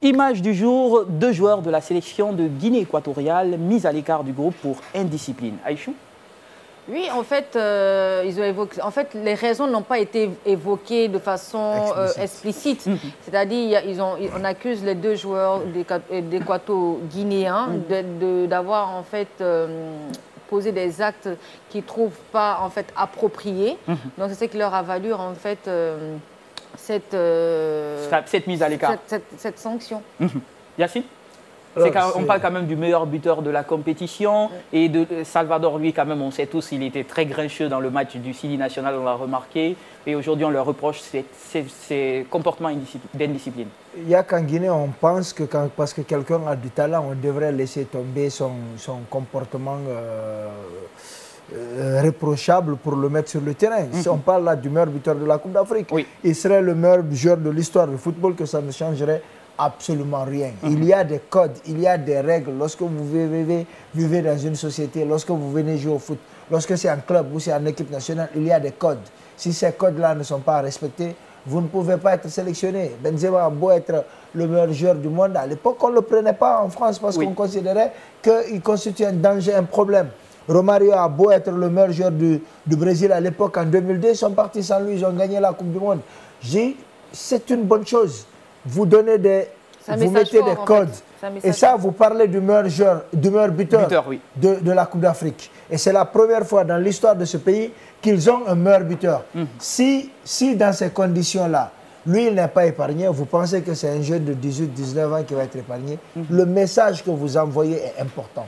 Image du jour, 2 joueurs de la sélection de Guinée équatoriale mis à l'écart du groupe pour indiscipline. Aïchou? Oui, en fait, ils ont évoqué. En fait, les raisons n'ont pas été évoquées de façon explicite. C'est-à-dire, on accuse les 2 joueurs d'équato-guinéens d'avoir en fait posé des actes qu'ils ne trouvent pas en fait appropriés. Donc, c'est ce qui leur a valu en fait cette mise à l'écart. Cette sanction. Yacine? On parle quand même du meilleur buteur de la compétition et de Salvador, lui, quand même, on sait tous, il était très grincheux dans le match du Sili national, on l'a remarqué. Et aujourd'hui, on leur reproche ces comportements d'indiscipline. Il y a qu'en Guinée, on pense que parce que quelqu'un a du talent, on devrait laisser tomber son comportement réprochable pour le mettre sur le terrain. Si on parle là du meilleur buteur de la Coupe d'Afrique, il serait le meilleur joueur de l'histoire du football, que ça ne changerait absolument rien. Il y a des codes, il y a des règles. Lorsque vous vivez dans une société, lorsque vous venez jouer au foot, lorsque c'est un club ou c'est une équipe nationale, il y a des codes. Si ces codes-là ne sont pas respectés, vous ne pouvez pas être sélectionné. Benzema a beau être le meilleur joueur du monde, à l'époque, on ne le prenait pas en France parce qu'on considérait qu'il constitue un danger, un problème. Romario a beau être le meilleur joueur du Brésil à l'époque, en 2002, ils sont partis sans lui, ils ont gagné la Coupe du Monde. C'est une bonne chose. Vous donnez vous mettez des codes. Et ça, vous parlez du meilleur joueur, du meilleur buteur de la Coupe d'Afrique. Et c'est la première fois dans l'histoire de ce pays qu'ils ont un meilleur buteur. Si dans ces conditions-là, lui, il n'est pas épargné, vous pensez que c'est un jeune de 18-19 ans qui va être épargné, le message que vous envoyez est important.